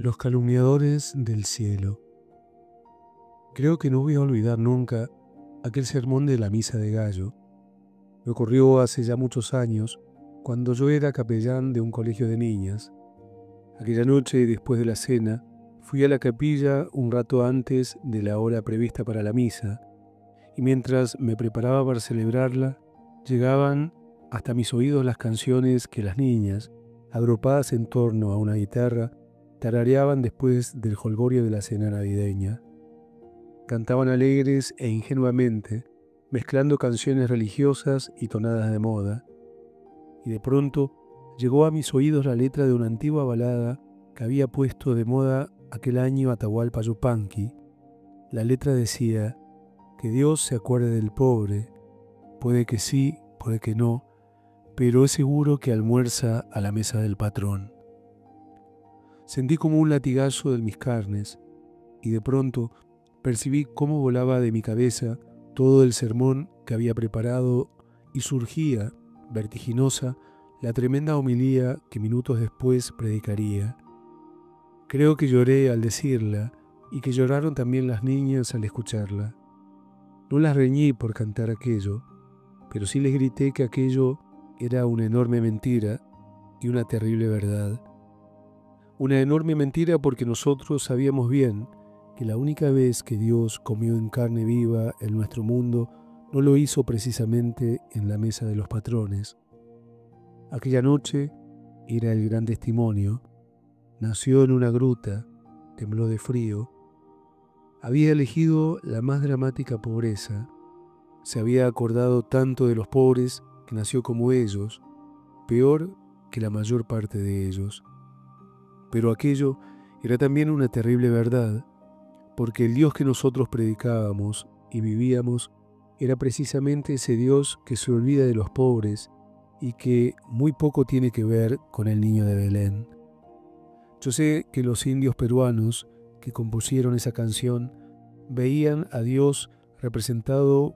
Los calumniadores del cielo. Creo que no voy a olvidar nunca aquel sermón de la misa de gallo. Me ocurrió hace ya muchos años, cuando yo era capellán de un colegio de niñas. Aquella noche, después de la cena, fui a la capilla un rato antes de la hora prevista para la misa, y mientras me preparaba para celebrarla, llegaban hasta mis oídos las canciones que las niñas, agrupadas en torno a una guitarra, tarareaban después del jolgorio de la cena navideña. Cantaban alegres e ingenuamente, mezclando canciones religiosas y tonadas de moda. Y de pronto llegó a mis oídos la letra de una antigua balada que había puesto de moda aquel año Atahualpa Yupanqui. La letra decía: que Dios se acuerde del pobre, puede que sí, puede que no, pero es seguro que almuerza a la mesa del patrón. Sentí como un latigazo de mis carnes, y de pronto percibí cómo volaba de mi cabeza todo el sermón que había preparado y surgía, vertiginosa, la tremenda homilía que minutos después predicaría. Creo que lloré al decirla y que lloraron también las niñas al escucharla. No las reñí por cantar aquello, pero sí les grité que aquello era una enorme mentira y una terrible verdad. Una enorme mentira porque nosotros sabíamos bien que la única vez que Dios comió en carne viva en nuestro mundo no lo hizo precisamente en la mesa de los patrones. Aquella noche era el gran testimonio. Nació en una gruta, tembló de frío, había elegido la más dramática pobreza, se había acordado tanto de los pobres que nació como ellos, peor que la mayor parte de ellos. Pero aquello era también una terrible verdad, porque el Dios que nosotros predicábamos y vivíamos era precisamente ese Dios que se olvida de los pobres y que muy poco tiene que ver con el niño de Belén. Yo sé que los indios peruanos que compusieron esa canción veían a Dios representado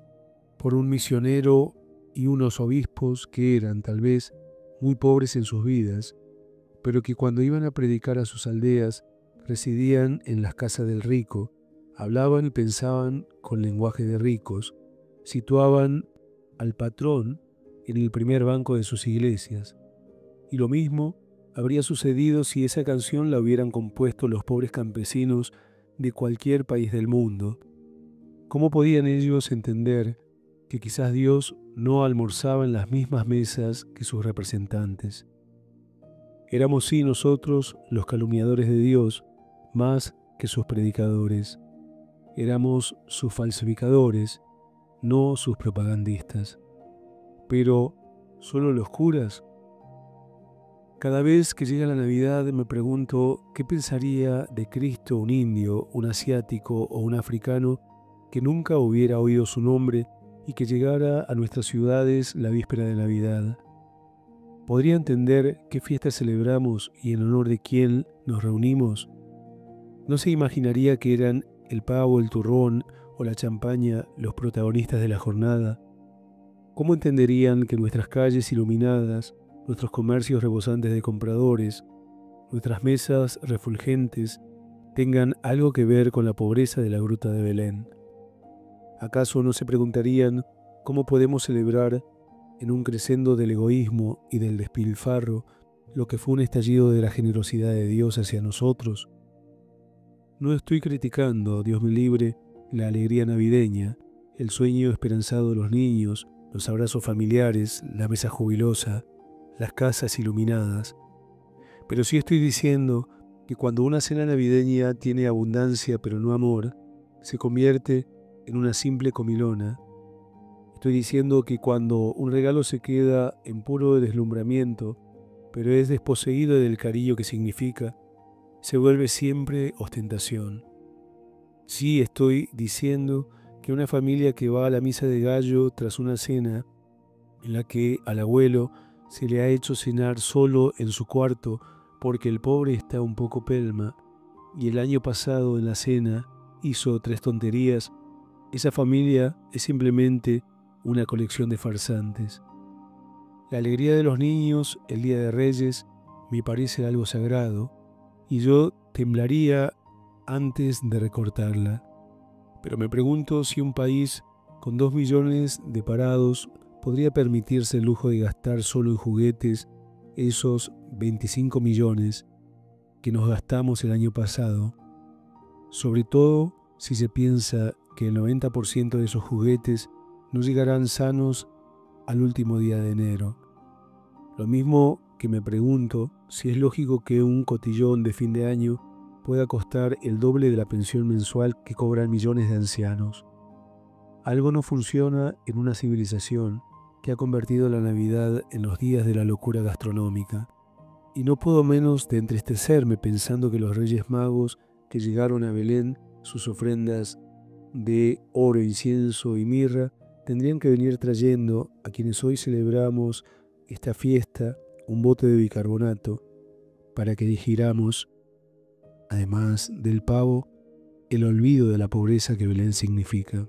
por un misionero y unos obispos que eran, tal vez, muy pobres en sus vidas, pero que cuando iban a predicar a sus aldeas residían en las casas del rico, hablaban y pensaban con lenguaje de ricos, situaban al patrón en el primer banco de sus iglesias. Y lo mismo habría sucedido si esa canción la hubieran compuesto los pobres campesinos de cualquier país del mundo. ¿Cómo podían ellos entender que quizás Dios no almorzaba en las mismas mesas que sus representantes? Éramos sí nosotros los calumniadores de Dios, más que sus predicadores. Éramos sus falsificadores, no sus propagandistas. Pero, ¿solo los curas? Cada vez que llega la Navidad me pregunto qué pensaría de Cristo un indio, un asiático o un africano que nunca hubiera oído su nombre y que llegara a nuestras ciudades la víspera de Navidad. ¿Podría entender qué fiesta celebramos y en honor de quién nos reunimos? ¿No se imaginaría que eran el pavo, el turrón o la champaña los protagonistas de la jornada? ¿Cómo entenderían que nuestras calles iluminadas, nuestros comercios rebosantes de compradores, nuestras mesas refulgentes tengan algo que ver con la pobreza de la gruta de Belén? ¿Acaso no se preguntarían cómo podemos celebrar en un crescendo del egoísmo y del despilfarro lo que fue un estallido de la generosidad de Dios hacia nosotros? No estoy criticando, Dios me libre, la alegría navideña, el sueño esperanzado de los niños, los abrazos familiares, la mesa jubilosa, las casas iluminadas. Pero sí estoy diciendo que cuando una cena navideña tiene abundancia pero no amor, se convierte en una simple comilona. Estoy diciendo que cuando un regalo se queda en puro deslumbramiento, pero es desposeído del cariño que significa, se vuelve siempre ostentación. Sí estoy diciendo que una familia que va a la misa de gallo tras una cena en la que al abuelo se le ha hecho cenar solo en su cuarto porque el pobre está un poco pelma y el año pasado en la cena hizo 3 tonterías, esa familia es simplemente una colección de farsantes. La alegría de los niños el Día de Reyes me parece algo sagrado y yo temblaría antes de recortarla. Pero me pregunto si un país con 2 millones de parados podría permitirse el lujo de gastar solo en juguetes esos 25 millones que nos gastamos el año pasado, sobre todo si se piensa que el 90% de esos juguetes no llegarán sanos al último día de enero. Lo mismo que me pregunto si es lógico que un cotillón de fin de año pueda costar el doble de la pensión mensual que cobran millones de ancianos. Algo no funciona en una civilización que ha convertido la Navidad en los días de la locura gastronómica. Y no puedo menos de entristecerme pensando que los Reyes Magos que llegaron a Belén, sus ofrendas de oro, incienso y mirra, tendrían que venir trayendo a quienes hoy celebramos esta fiesta un bote de bicarbonato para que digiramos, además del pavo, el olvido de la pobreza que Belén significa.